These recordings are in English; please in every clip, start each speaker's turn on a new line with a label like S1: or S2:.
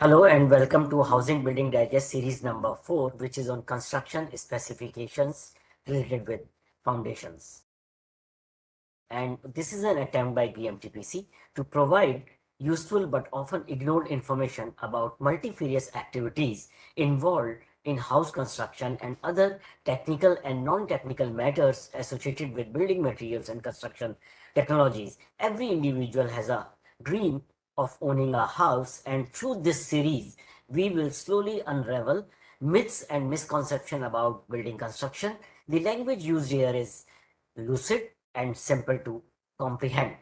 S1: Hello and welcome to Housing Building Digest series number 4, which is on construction specifications related with foundations. And this is an attempt by BMTPC to provide useful but often ignored information about multifarious activities involved in house construction and other technical and non-technical matters associated with building materials and construction technologies. Every individual has a dream of owning a house, and through this series, we will slowly unravel myths and misconceptions about building construction. The language used here is lucid and simple to comprehend.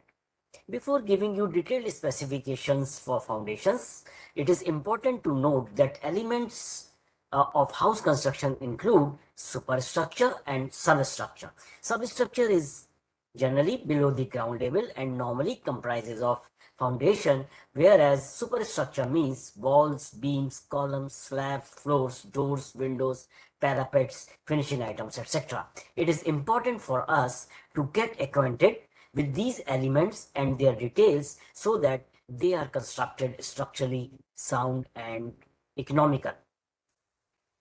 S1: Before giving you detailed specifications for foundations, it is important to note that elements of house construction include superstructure and substructure. Substructure is generally below the ground level and normally comprises of foundation, whereas superstructure means walls, beams, columns, slabs, floors, doors, windows, parapets, finishing items, etc. It is important for us to get acquainted with these elements and their details so that they are constructed structurally sound and economical.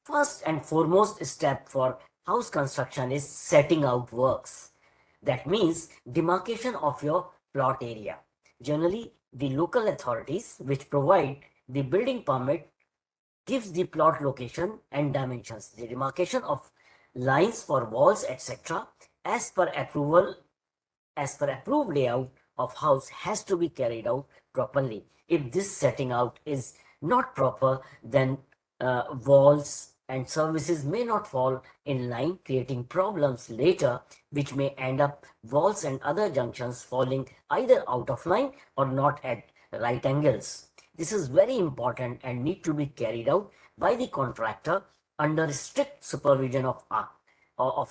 S1: First and foremost step for house construction is setting out works. That means demarcation of your plot area. Generally, the local authorities which provide the building permit gives the plot location and dimensions. The demarcation of lines for walls, etc. as per approved layout of house has to be carried out properly. If this setting out is not proper, then walls and services may not fall in line, creating problems later, which may end up walls and other junctions falling either out of line or not at right angles. This is very important and need to be carried out by the contractor under strict supervision of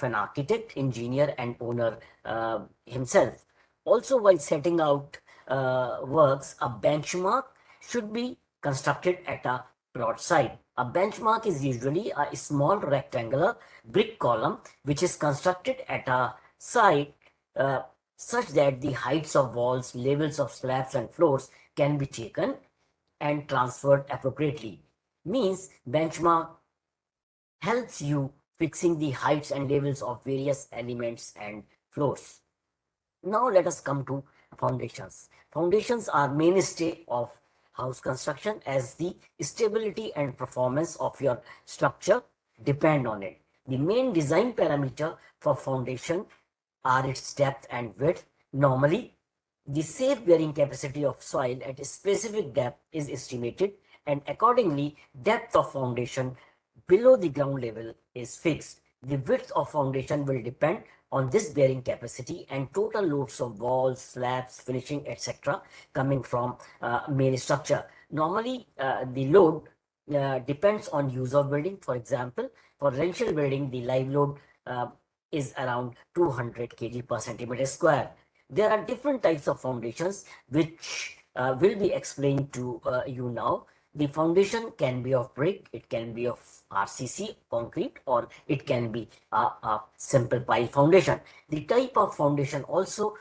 S1: an architect, engineer, and owner himself. Also, while setting out works, a benchmark should be constructed at a plot site. A benchmark is usually a small rectangular brick column which is constructed at a site such that the heights of walls, levels of slabs and floors can be taken and transferred appropriately. Means benchmark helps you fixing the heights and levels of various elements and floors. Now let us come to foundations. Foundations are mainstay of house construction as the stability and performance of your structure depend on it. The main design parameter for foundation are its depth and width. Normally, the safe bearing capacity of soil at a specific depth is estimated, and accordingly, depth of foundation below the ground level is fixed. The width of foundation will depend on this bearing capacity and total loads of walls, slabs, finishing, etc. coming from main structure. Normally, the load depends on use of building. For example, for residential building, the live load is around 200 kg per centimeter square. There are different types of foundations which will be explained to you now. The foundation can be of brick, it can be of RCC, concrete, or it can be a simple pile foundation. The type of foundation also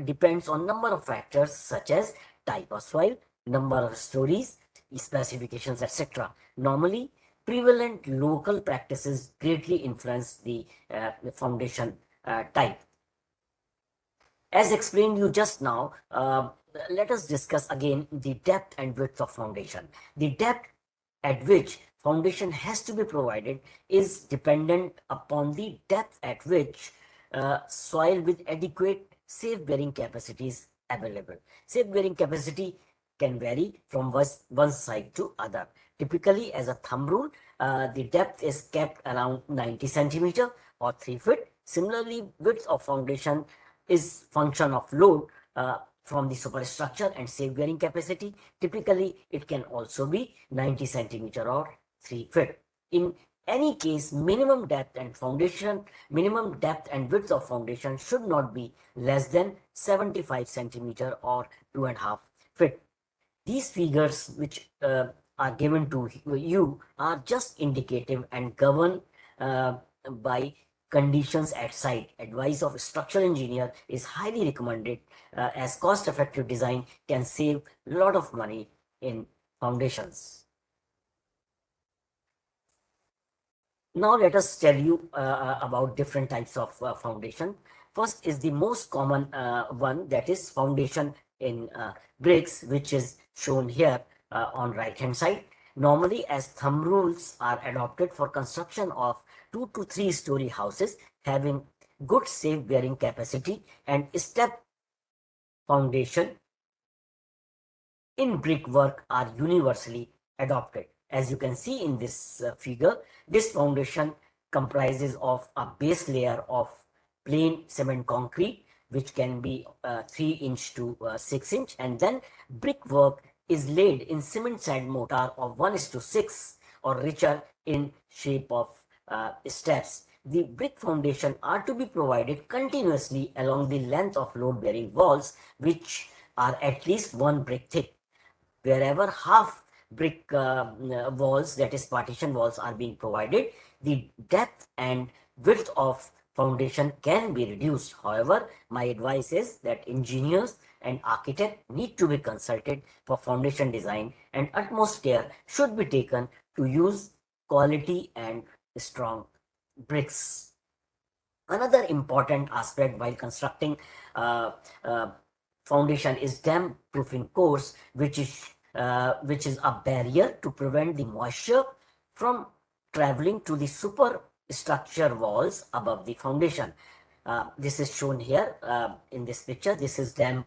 S1: depends on number of factors such as type of soil, number of stories, specifications, etc. Normally, prevalent local practices greatly influence the foundation type. As explained you just now, let us discuss again the depth and width of foundation. The depth at which foundation has to be provided is dependent upon the depth at which soil with adequate safe bearing capacity is available. Safe bearing capacity can vary from one side to other. Typically, as a thumb rule, the depth is kept around 90 centimeter or 3 feet. Similarly, width of foundation is function of load from the superstructure and safe bearing capacity. Typically, it can also be 90 centimeter or 3 feet. In any case, minimum depth and width of foundation should not be less than 75 centimeter or 2.5 feet. These figures which are given to you are just indicative and governed by conditions at site. Advice of a structural engineer is highly recommended as cost-effective design can save a lot of money in foundations. Now let us tell you about different types of foundation. First is the most common one, that is foundation in bricks, which is shown here on right hand side. Normally, as thumb rules are adopted for construction of 2 to 3 story houses having good safe bearing capacity, and step foundation in brickwork are universally adopted. As you can see in this figure, this foundation comprises of a base layer of plain cement concrete, which can be 3 inch to 6 inch, and then brickwork is laid in cement sand mortar of 1:6 or richer in shape of steps. The brick foundation are to be provided continuously along the length of load bearing walls, which are at least 1 brick thick. Wherever half brick walls, that is partition walls, are being provided, the depth and width of foundation can be reduced. However, my advice is that engineers and architects need to be consulted for foundation design, and utmost care should be taken to use quality and strong bricks. Another important aspect while constructing uh, uh, foundation is damp proofing course, which is a barrier to prevent the moisture from traveling to the superstructure walls above the foundation. This is shown here in this picture. This is damp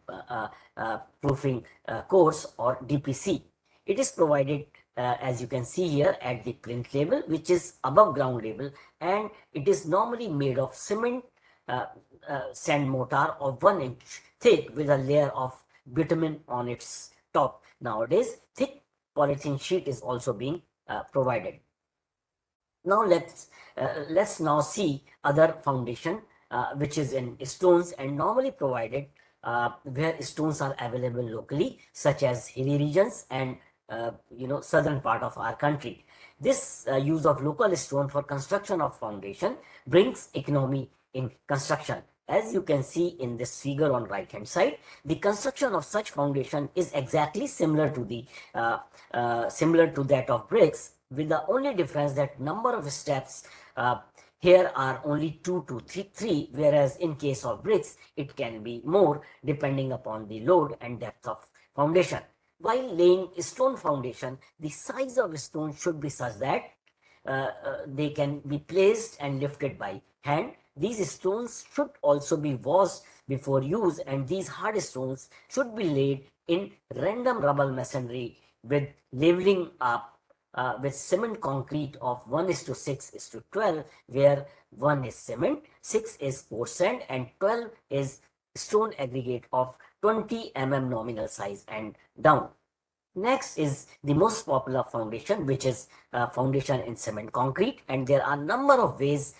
S1: proofing course, or DPC. It is provided as you can see here at the plinth level, which is above ground level, and it is normally made of cement sand mortar of 1 inch thick with a layer of bitumen on its top. Nowadays, thick polythene sheet is also being provided. Now let's now see other foundation which is in stones and normally provided where stones are available locally, such as hilly regions and southern part of our country. This use of local stone for construction of foundation brings economy in construction. As you can see in this figure on right hand side, the construction of such foundation is exactly similar to that of bricks, with the only difference that number of steps here are only 2 to 3, whereas in case of bricks it can be more depending upon the load and depth of foundation. While laying stone foundation, the size of stone should be such that they can be placed and lifted by hand. These stones should also be washed before use, and these hard stones should be laid in random rubble masonry with leveling up with cement concrete of 1:6:12, where 1 is cement, 6 is poured sand, and 12 is stone aggregate of 20 mm nominal size and down. Next is the most popular foundation, which is foundation in cement concrete, and there are number of ways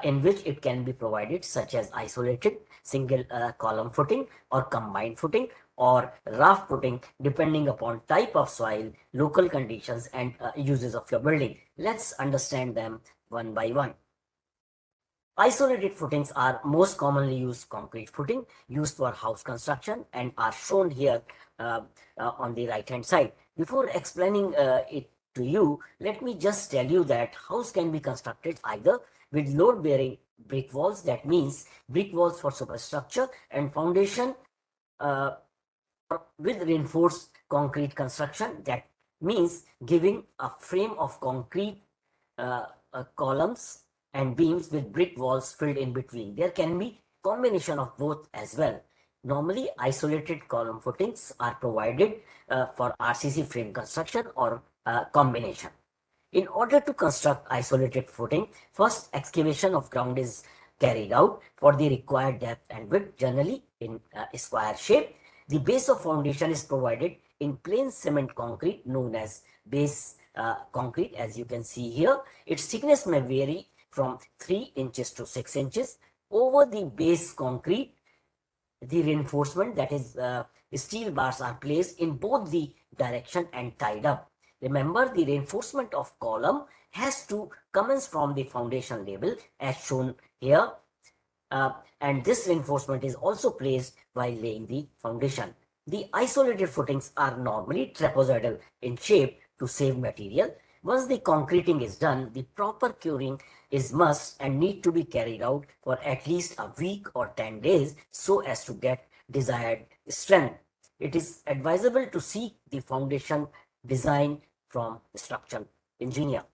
S1: in which it can be provided, such as isolated, single column footing, or combined footing, or raft footing, depending upon type of soil, local conditions, and uses of your building. Let's understand them one by one. Isolated footings are most commonly used concrete footing used for house construction and are shown here on the right hand side. Before explaining it to you, let me just tell you that house can be constructed either with load bearing brick walls, that means brick walls for superstructure, and foundation with reinforced concrete construction, that means giving a frame of concrete columns and beams with brick walls filled in between. There can be combination of both as well. Normally, isolated column footings are provided for RCC frame construction or combination. In order to construct isolated footing, first excavation of ground is carried out for the required depth and width, generally in a square shape. The base of foundation is provided in plain cement concrete known as base concrete, as you can see here. Its thickness may vary from 3 inches to 6 inches. Over the base concrete, the reinforcement, that is steel bars, are placed in both the direction and tied up. Remember, the reinforcement of column has to commence from the foundation level as shown here, and this reinforcement is also placed while laying the foundation. The isolated footings are normally trapezoidal in shape to save material. Once the concreting is done, the proper curing is must and need to be carried out for at least a week or 10 days so as to get desired strength. It is advisable to seek the foundation design from structural engineer.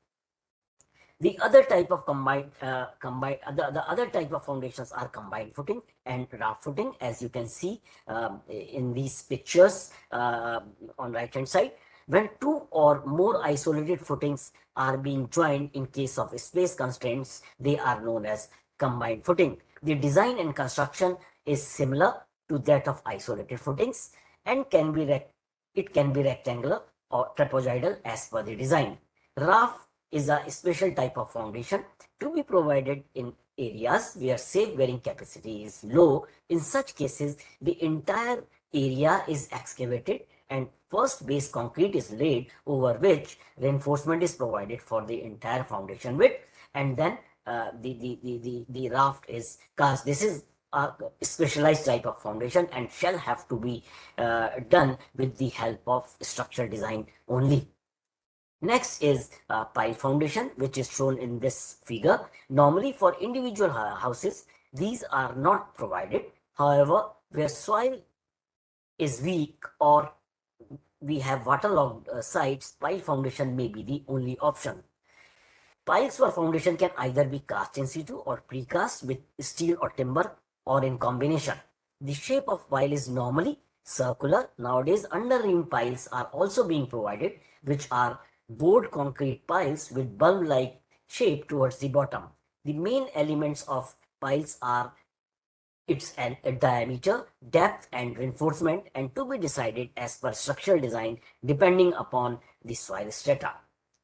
S1: The other type of the other type of foundations are combined footing and raft footing, as you can see in these pictures on right hand side. When two or more isolated footings are being joined in case of space constraints, they are known as combined footing. The design and construction is similar to that of isolated footings and it can be rectangular or trapezoidal as per the design. Raft is a special type of foundation to be provided in areas where safe bearing capacity is low. In such cases, the entire area is excavated and first base concrete is laid over which reinforcement is provided for the entire foundation width, and then the raft is cast. This is a specialized type of foundation and shall have to be done with the help of structural design only. Next is pile foundation, which is shown in this figure. Normally for individual houses, these are not provided. However, where soil is weak or we have waterlogged sites, pile foundation may be the only option. Piles for foundation can either be cast in situ or precast with steel or timber or in combination. The shape of pile is normally circular. Nowadays, under-ring piles are also being provided, which are bored concrete piles with bulb-like shape towards the bottom. The main elements of piles are its diameter, depth and reinforcement, and to be decided as per structural design depending upon the soil strata.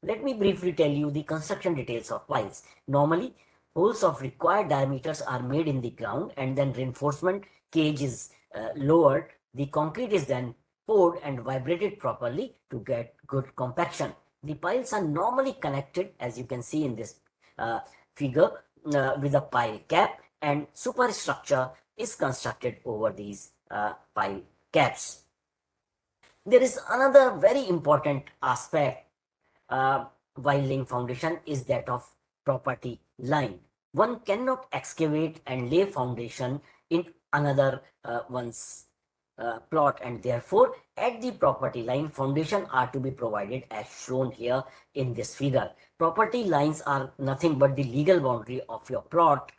S1: Let me briefly tell you the construction details of piles. Normally, holes of required diameters are made in the ground and then reinforcement cage is lowered. The concrete is then poured and vibrated properly to get good compaction. The piles are normally connected, as you can see in this figure, with a pile cap, and superstructure is constructed over these pile caps. There is another very important aspect while laying foundation is that of property line. One cannot excavate and lay foundation in another one's plot, and therefore at the property line foundation are to be provided as shown here in this figure. Property lines are nothing but the legal boundary of your plot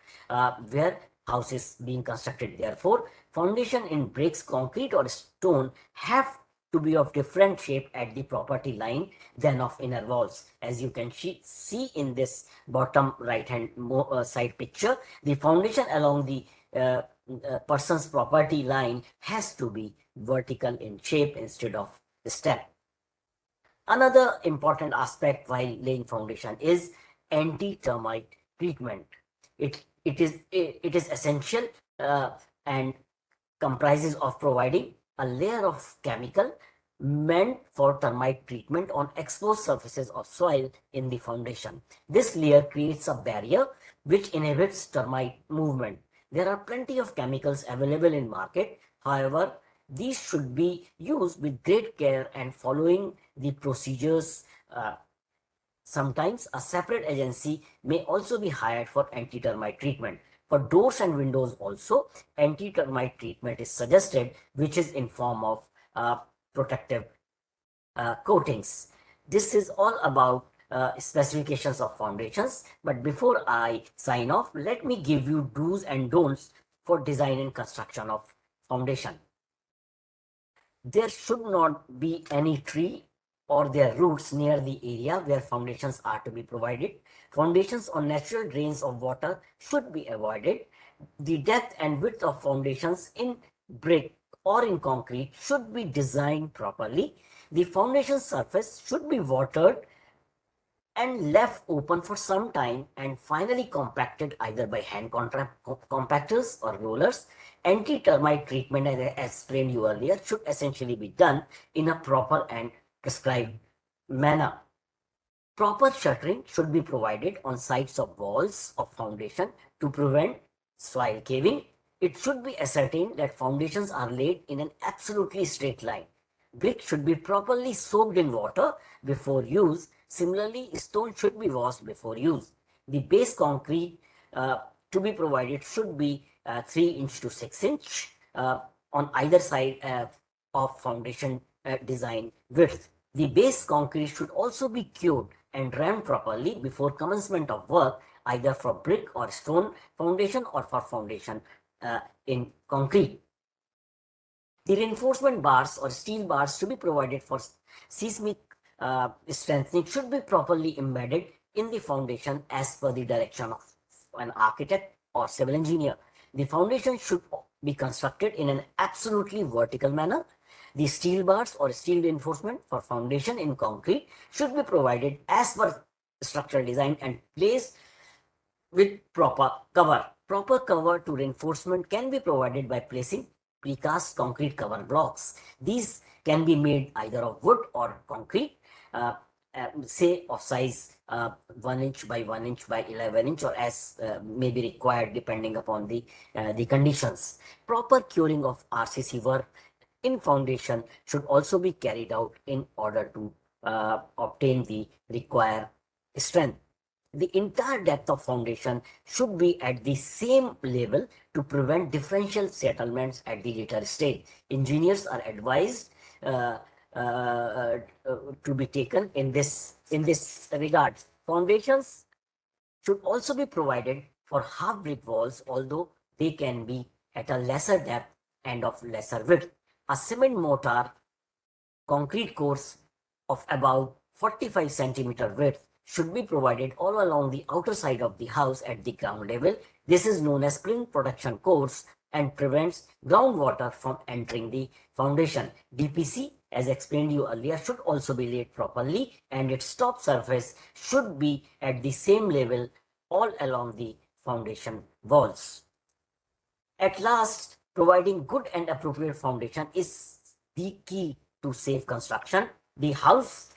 S1: where house is being constructed. Therefore, foundation in bricks, concrete or stone have to be of different shape at the property line than of inner walls. As you can see in this bottom right hand side picture, the foundation along the person's property line has to be vertical in shape instead of step. Another important aspect while laying foundation is anti-termite treatment. It is essential and comprises of providing a layer of chemical meant for termite treatment on exposed surfaces of soil in the foundation. This layer creates a barrier which inhibits termite movement. There are plenty of chemicals available in market. However, these should be used with great care and following the procedures. Sometimes a separate agency may also be hired for anti-termite treatment. For doors and windows also, anti-termite treatment is suggested, which is in form of protective coatings. This is all about specifications of foundations. But before I sign off, let me give you do's and don'ts for design and construction of foundation. There should not be any tree or their roots near the area where foundations are to be provided. Foundations on natural drains of water should be avoided. The depth and width of foundations in brick or in concrete should be designed properly. The foundation surface should be watered and left open for some time and finally compacted either by hand compactors or rollers. Anti-termite treatment, as I explained you earlier, should essentially be done in a proper and prescribed manner. Proper shuttering should be provided on sides of walls of foundation to prevent soil caving. It should be ascertained that foundations are laid in an absolutely straight line. Brick should be properly soaked in water before use. Similarly, stone should be washed before use. The base concrete to be provided should be 3 inch to 6 inch on either side of foundation design width. The base concrete should also be cured and rammed properly before commencement of work, either for brick or stone foundation or for foundation in concrete. The reinforcement bars or steel bars to be provided for seismic strengthening should be properly embedded in the foundation as per the direction of an architect or civil engineer. The foundation should be constructed in an absolutely vertical manner. The steel bars or steel reinforcement for foundation in concrete should be provided as per structural design and placed with proper cover. Proper cover to reinforcement can be provided by placing precast concrete cover blocks. These can be made either of wood or concrete, say of size 1 inch by 1 inch by 11 inch or as may be required depending upon the conditions. Proper curing of RCC work in foundation should also be carried out in order to obtain the required strength. The entire depth of foundation should be at the same level to prevent differential settlements at the later stage. Engineers are advised to be taken in this regard. Foundations should also be provided for half brick walls, although they can be at a lesser depth and of lesser width. A cement mortar concrete course of about 45 centimeter width should be provided all along the outer side of the house at the ground level. This is known as spring protection course and prevents groundwater from entering the foundation. DPC, as explained you earlier, should also be laid properly and its top surface should be at the same level all along the foundation walls. At last, providing good and appropriate foundation is the key to safe construction. The house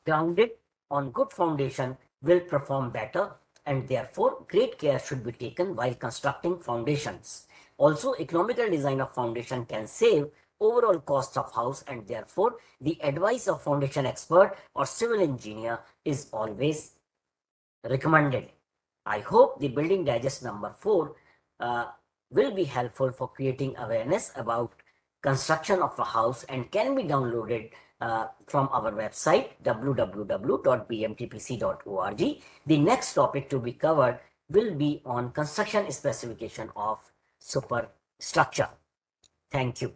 S1: grounded on good foundation will perform better, and therefore great care should be taken while constructing foundations. Also, economical design of foundation can save overall cost of house, and therefore the advice of foundation expert or civil engineer is always recommended. I hope the Building Digest number 4 will be helpful for creating awareness about construction of a house and can be downloaded from our website www.bmtpc.org. The next topic to be covered will be on construction specification of superstructure. Thank you.